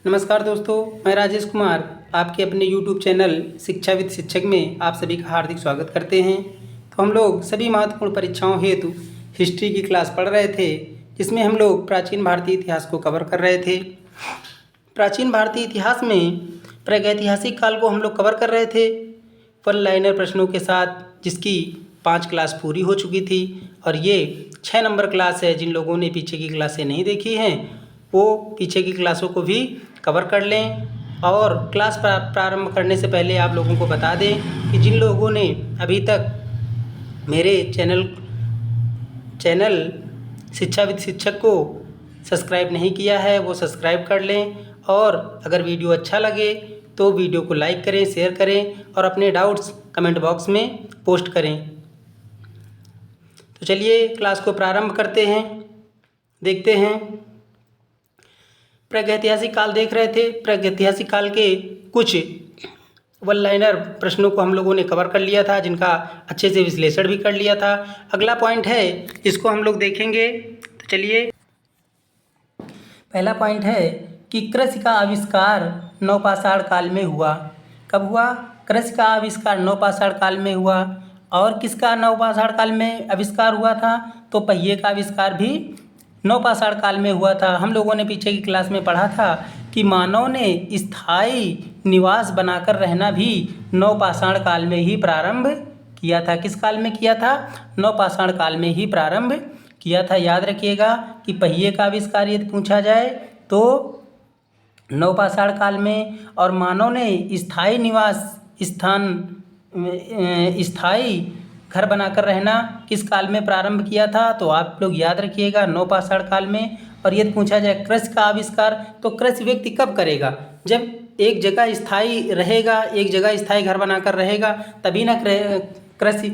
नमस्कार दोस्तों, मैं राजेश कुमार आपके अपने YouTube चैनल शिक्षा विद शिक्षक में आप सभी का हार्दिक स्वागत करते हैं। तो हम लोग सभी महत्वपूर्ण परीक्षाओं हेतु हिस्ट्री की क्लास पढ़ रहे थे, जिसमें हम लोग प्राचीन भारतीय इतिहास को कवर कर रहे थे। प्राचीन भारतीय इतिहास में प्रागैतिहासिक काल को हम लोग कवर कर रहे थे वन लाइनर प्रश्नों के साथ, जिसकी 5 क्लास पूरी हो चुकी थी और ये 6 नंबर क्लास है। जिन लोगों ने पीछे की क्लासें नहीं देखी हैं वो पीछे की क्लासों को भी कवर कर लें। और क्लास प्रारंभ करने से पहले आप लोगों को बता दें कि जिन लोगों ने अभी तक मेरे चैनल शिक्षा विद शिक्षक को सब्सक्राइब नहीं किया है वो सब्सक्राइब कर लें, और अगर वीडियो अच्छा लगे तो वीडियो को लाइक करें, शेयर करें और अपने डाउट्स कमेंट बॉक्स में पोस्ट करें। तो चलिए क्लास को प्रारंभ करते हैं। देखते हैं, प्रागैतिहासिक काल देख रहे थे। प्रागैतिहासिक काल के कुछ वन लाइनर प्रश्नों को हम लोगों ने कवर कर लिया था, जिनका अच्छे से विश्लेषण भी कर लिया था। अगला पॉइंट है जिसको हम लोग देखेंगे। तो चलिए, पहला पॉइंट है कि कृषि का आविष्कार नवपाषाण काल में हुआ। कब हुआ? कृषि का आविष्कार नवपाषाण काल में हुआ। और किसका नवपाषाण काल में आविष्कार हुआ था? तो पहिए का आविष्कार भी नवपाषाण काल में हुआ था। हम लोगों ने पीछे की क्लास में पढ़ा था कि मानव ने स्थायी निवास बनाकर रहना भी नवपाषाण काल में ही प्रारंभ किया था। किस काल में किया था? नवपाषाण काल में ही प्रारंभ किया था। याद रखिएगा कि पहिए का आविष्कार यदि पूछा जाए तो नवपाषाण काल में, और मानव ने स्थायी निवास स्थायी घर बनाकर रहना किस काल में प्रारंभ किया था? तो आप लोग याद रखिएगा नवपाषाण काल में। और यदि पूछा जाए कृषि का आविष्कार, तो कृषि व्यक्ति कब करेगा? जब एक जगह स्थायी रहेगा, एक जगह स्थायी घर बनाकर रहेगा, तभी ना कृषि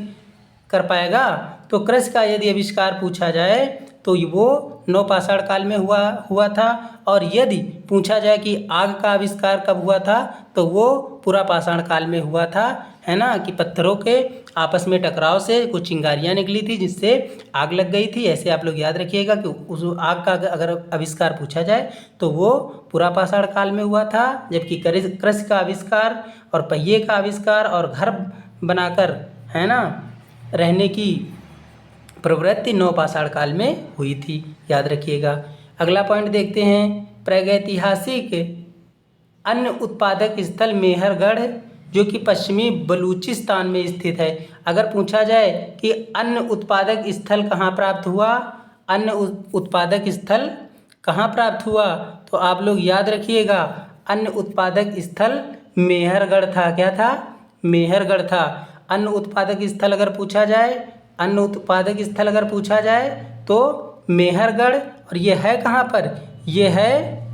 कर पाएगा। तो कृषि का यदि आविष्कार पूछा जाए तो वो नवपाषाण काल में हुआ था। और यदि पूछा जाए कि आग का आविष्कार कब हुआ था, तो वो पुरापाषाण काल में हुआ था, है ना, कि पत्थरों के आपस में टकराव से कुछ चिंगारियाँ निकली थी जिससे आग लग गई थी। ऐसे आप लोग याद रखिएगा कि उस आग का अगर आविष्कार पूछा जाए तो वो पुरापाषाण काल में हुआ था। जबकि कृषि का आविष्कार और पहिए का आविष्कार और घर बनाकर, है ना, रहने की प्रवृत्ति नवपाषाण काल में हुई थी। याद रखिएगा। अगला पॉइंट देखते हैं, प्रागैतिहासिक अन्न उत्पादक स्थल मेहरगढ़ जो कि पश्चिमी बलूचिस्तान में स्थित है। अगर पूछा जाए कि अन्न उत्पादक स्थल कहाँ प्राप्त हुआ, अन्न उत्पादक स्थल कहाँ प्राप्त हुआ, तो आप लोग याद रखिएगा अन्न उत्पादक स्थल मेहरगढ़ था। क्या था? मेहरगढ़ था। अन्न उत्पादक स्थल अगर पूछा जाए, अन्न उत्पादक स्थल अगर पूछा जाए तो मेहरगढ़। और ये है कहाँ पर? ये है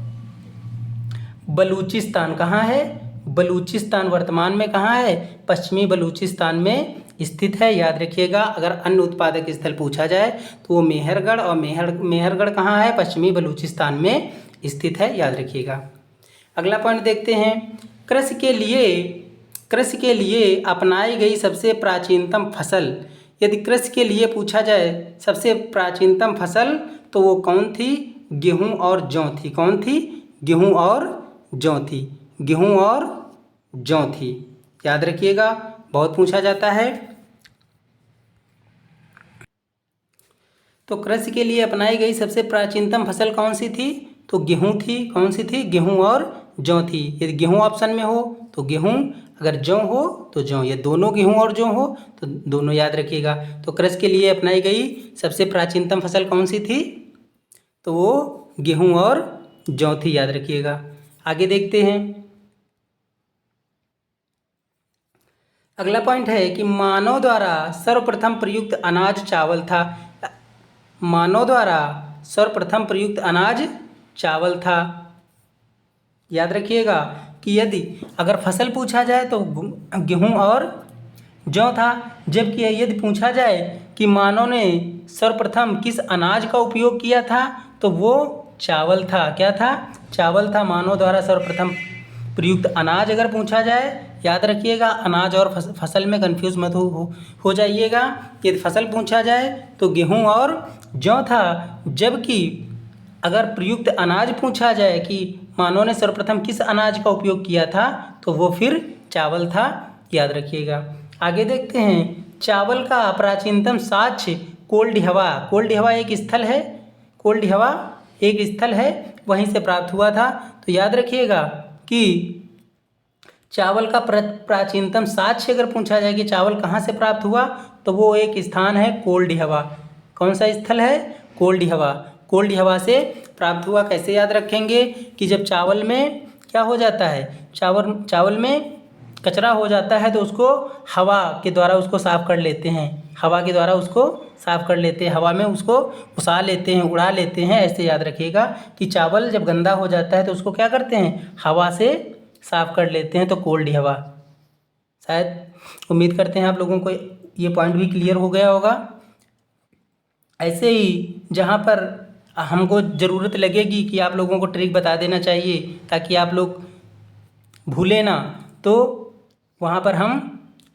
बलूचिस्तान। कहाँ है? बलूचिस्तान वर्तमान में कहाँ है? पश्चिमी बलूचिस्तान में स्थित है। याद रखिएगा, अगर अन्न उत्पादक स्थल पूछा जाए तो वो मेहरगढ़, और मेहरगढ़ कहाँ है? पश्चिमी बलूचिस्तान में स्थित है। याद रखिएगा। अगला पॉइंट देखते हैं, कृषि के लिए अपनाई गई सबसे प्राचीनतम फसल। यदि कृषि के लिए पूछा जाए सबसे प्राचीनतम फसल तो वो कौन थी? गेहूँ और जौ थी। कौन थी? गेहूँ और जौ थी। गेहूँ और जौ थी। याद रखिएगा, बहुत पूछा जाता है। तो कृषि के लिए अपनाई गई सबसे प्राचीनतम फसल कौन सी थी? तो गेहूँ थी। कौन सी थी? गेहूँ और जौ थी। यदि गेहूँ ऑप्शन में हो तो गेहूँ, अगर जौ हो तो जौ, ये दोनों गेहूँ और जौ हो तो दोनों। याद रखिएगा। तो कृषि के लिए अपनाई गई सबसे प्राचीनतम फसल कौन सी थी? तो वो गेहूँ और जौ थी। याद रखिएगा। आगे देखते हैं, अगला पॉइंट है कि मानव द्वारा सर्वप्रथम प्रयुक्त अनाज चावल था। मानव द्वारा सर्वप्रथम प्रयुक्त अनाज चावल था। याद रखिएगा कि यदि अगर फसल पूछा जाए तो गेहूँ और जौ था। जबकि यदि पूछा जाए कि मानव ने सर्वप्रथम किस अनाज का उपयोग किया था तो वो चावल था। क्या था? चावल था। मानव द्वारा सर्वप्रथम प्रयुक्त अनाज अगर पूछा जाए, याद रखिएगा अनाज और फसल में कंफ्यूज मत हो जाइएगा। यदि फसल पूछा जाए तो गेहूँ और जौ था। जबकि अगर प्रयुक्त अनाज पूछा जाए कि मानव ने सर्वप्रथम किस अनाज का उपयोग किया था, तो वो फिर चावल था, याद रखिएगा। आगे देखते हैं, चावल का प्राचीनतम साक्ष्य कोल्डिहवा। कोल्डिहवा एक स्थल है, कोल्डिहवा एक स्थल है, वहीं से प्राप्त हुआ था। तो याद रखिएगा कि चावल का प्राचीनतम साक्ष्य अगर पूछा जाए कि चावल कहाँ से प्राप्त हुआ, तो वो एक स्थान है कोल्डिहवा। कौन सा स्थल है? कोल्डिहवा। कोल्डिहवा से प्राप्त हुआ। कैसे याद रखेंगे कि जब चावल में क्या हो जाता है, चावल में कचरा हो जाता है तो उसको हवा के द्वारा उसको साफ़ कर लेते हैं, हवा के द्वारा उसको साफ़ कर लेते हैं, हवा में उसको उछाल लेते हैं, उड़ा लेते हैं। ऐसे याद रखिएगा कि चावल जब गंदा हो जाता है तो उसको क्या करते हैं, हवा से साफ़ कर लेते हैं। तो कोल्डिहवा। शायद उम्मीद करते हैं आप लोगों को ये पॉइंट भी क्लियर हो गया होगा। ऐसे ही जहाँ पर हमको ज़रूरत लगेगी कि आप लोगों को ट्रिक बता देना चाहिए ताकि आप लोग भूलें ना, तो वहाँ पर हम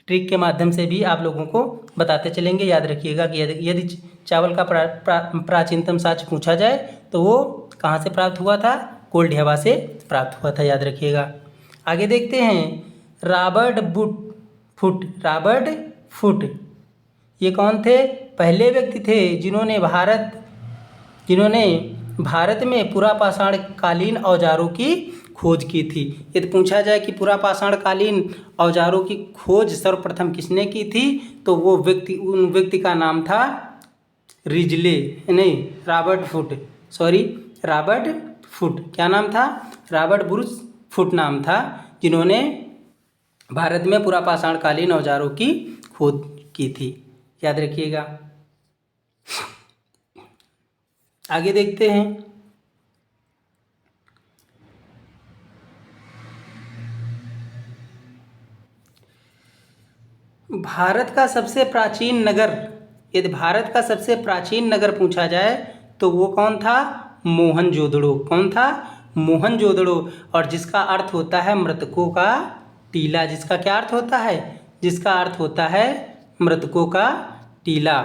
ट्रिक के माध्यम से भी आप लोगों को बताते चलेंगे। याद रखिएगा कि यदि चावल का प्राचीनतम साक्ष्य पूछा जाए तो वो कहाँ से प्राप्त हुआ था, कोल्डिहवा से प्राप्त हुआ था, याद रखिएगा। आगे देखते हैं, रॉबर्ट फुट ये कौन थे? पहले व्यक्ति थे जिन्होंने भारत में पुरापाषाण कालीन औजारों की खोज की थी। यदि पूछा जाए कि पुरापाषाण कालीन औजारों की खोज सर्वप्रथम किसने की थी, तो वो उन व्यक्ति का नाम था रॉबर्ट फुट। क्या नाम था? रॉबर्ट ब्रूस फुट नाम था, जिन्होंने भारत में पुरापाषाण कालीन औजारों की खोज की थी, याद रखिएगा। आगे देखते हैं, भारत का सबसे प्राचीन नगर। यदि भारत का सबसे प्राचीन नगर पूछा जाए तो वो कौन था? मोहनजोदड़ो। कौन था? मोहनजोदड़ो। और जिसका अर्थ होता है मृतकों का टीला। जिसका क्या अर्थ होता है? जिसका अर्थ होता है मृतकों का टीला।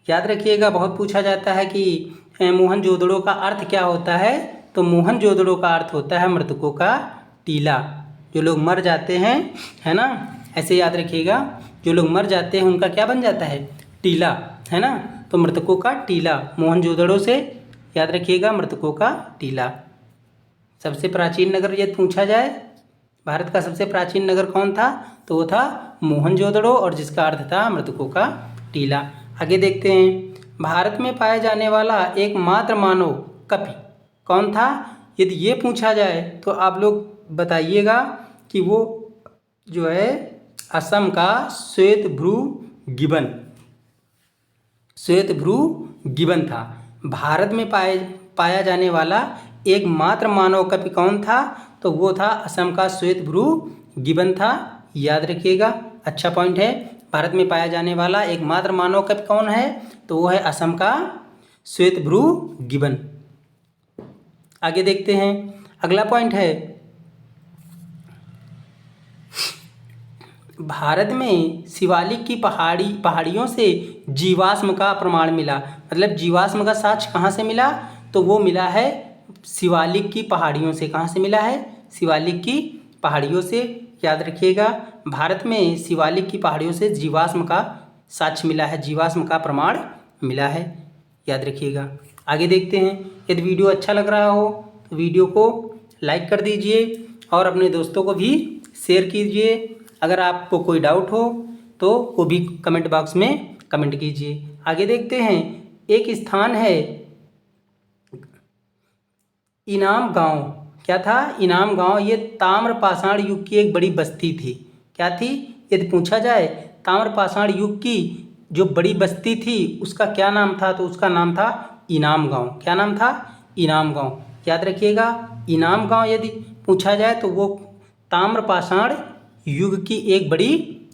याद रखिएगा, बहुत पूछा जाता है कि मोहनजोदड़ो का अर्थ क्या होता है, तो मोहनजोदड़ो का अर्थ होता है मृतकों का टीला। जो लोग मर जाते हैं, है ना, ऐसे याद रखिएगा, जो लोग मर जाते हैं उनका क्या बन जाता है? टीला, है ना। तो मृतकों का टीला, मोहनजोदड़ो से याद रखिएगा, मृतकों का टीला। सबसे प्राचीन नगर यदि पूछा जाए, भारत का सबसे प्राचीन नगर कौन था, तो वो था मोहनजोदड़ो, और जिसका अर्थ था मृतकों का टीला। आगे देखते हैं, भारत में पाया जाने वाला एकमात्र मानव कपि कौन था? यदि ये पूछा जाए तो आप लोग बताइएगा कि वो जो है असम का श्वेतभ्रू गिबन था। भारत में पाया जाने वाला एकमात्र मानव कपि कौन था, तो वो था असम का श्वेतभ्रू गिबन था, याद रखिएगा। अच्छा पॉइंट है। भारत में पाया जाने वाला एकमात्र मानव कवि कौन है, तो वो है असम का श्वेतभ्रू गिबन। आगे देखते हैं, अगला पॉइंट है, भारत में शिवालिक की पहाड़ियों से जीवाश्म का प्रमाण मिला। मतलब जीवाश्म का साक्ष्य कहाँ से मिला, तो वो मिला है शिवालिक की पहाड़ियों से। कहाँ से मिला है? शिवालिक की पहाड़ियों से, याद रखिएगा। भारत में शिवालिक की पहाड़ियों से जीवाश्म का साक्ष्य मिला है, जीवाश्म का प्रमाण मिला है, याद रखिएगा। आगे देखते हैं, यदि वीडियो अच्छा लग रहा हो तो वीडियो को लाइक कर दीजिए और अपने दोस्तों को भी शेयर कीजिए। अगर आपको कोई डाउट हो तो वो भी कमेंट बॉक्स में कमेंट कीजिए। आगे देखते हैं, एक स्थान है इनाम गांव। क्या था? इनाम गांव। ये ताम्रपाषाण युग की एक बड़ी बस्ती थी। क्या थी? यदि पूछा जाए ताम्रपाषाण युग की जो बड़ी बस्ती थी उसका क्या नाम था, तो उसका नाम था इनाम गांव। क्या नाम था? इनाम गांव, याद रखिएगा। इनाम गांव यदि पूछा जाए तो वो ताम्रपाषाण युग की एक बड़ी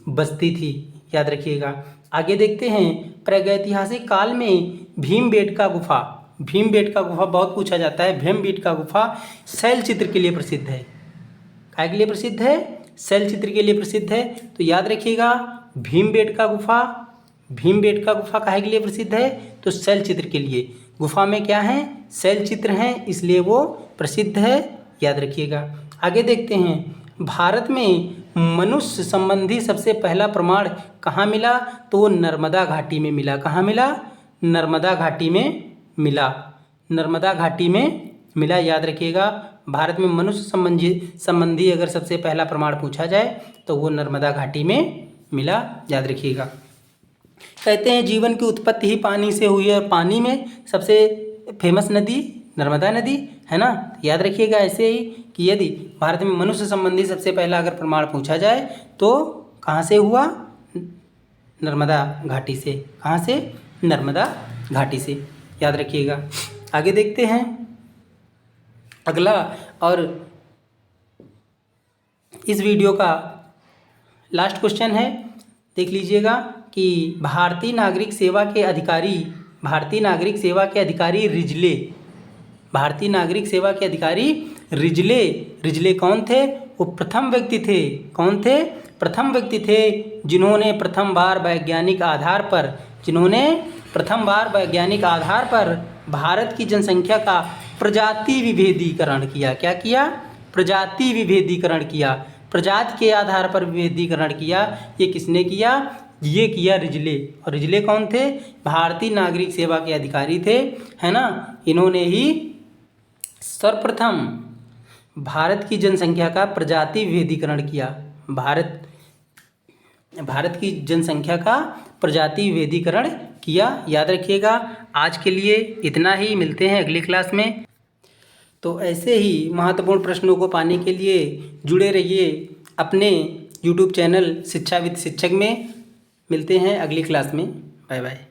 बस्ती थी, याद रखिएगा। आगे देखते हैं, प्रागैतिहासिक काल में भीमबेटका गुफा बहुत पूछा जाता है। भीमबेटका गुफा शैल चित्र के लिए प्रसिद्ध है। काय के लिए प्रसिद्ध है? शैल चित्र के लिए प्रसिद्ध है। तो याद रखिएगा, भीमबेटका गुफा काहे के लिए प्रसिद्ध है, तो शैल चित्र के लिए। गुफा में क्या है, शैल चित्र हैं, इसलिए वो प्रसिद्ध है, याद रखिएगा। आगे देखते हैं, भारत में मनुष्य संबंधी सबसे पहला प्रमाण कहाँ मिला, तो वो नर्मदा घाटी में मिला। कहाँ मिला, नर्मदा घाटी में मिला, नर्मदा घाटी में मिला, याद रखिएगा। भारत में मनुष्य संबंधी अगर सबसे पहला प्रमाण पूछा जाए तो वो नर्मदा घाटी में मिला, याद रखिएगा। कहते हैं जीवन की उत्पत्ति ही पानी से हुई है, और पानी में सबसे फेमस नदी नर्मदा नदी है ना, याद रखिएगा। ऐसे ही कि यदि भारत में मनुष्य संबंधी सबसे पहला अगर प्रमाण पूछा जाए तो कहाँ से हुआ, नर्मदा घाटी से। कहाँ से, नर्मदा घाटी से, याद रखिएगा। आगे देखते हैं अगला, और इस वीडियो का लास्ट क्वेश्चन है, देख लीजिएगा कि भारतीय नागरिक सेवा के अधिकारी रिजले, भारतीय नागरिक सेवा के अधिकारी रिजले कौन थे, वो प्रथम व्यक्ति थे। कौन थे, प्रथम व्यक्ति थे जिन्होंने प्रथम बार वैज्ञानिक आधार पर भारत की जनसंख्या का प्रजाति विभेदीकरण किया। क्या किया, प्रजाति विभेदीकरण किया, प्रजाति के आधार पर विभेदीकरण किया। ये किसने किया, ये किया रिजले। और रिजले कौन थे, भारतीय नागरिक सेवा के अधिकारी थे, है ना। इन्होंने ही सर्वप्रथम भारत की जनसंख्या का प्रजाति विभेदीकरण किया। भारत की जनसंख्या का प्रजाति विभेदीकरण किया, याद रखिएगा। आज के लिए इतना ही, मिलते हैं अगली क्लास में। तो ऐसे ही महत्वपूर्ण प्रश्नों को पाने के लिए जुड़े रहिए अपने YouTube चैनल शिक्षा विद शिक्षक में। मिलते हैं अगली क्लास में, बाय बाय।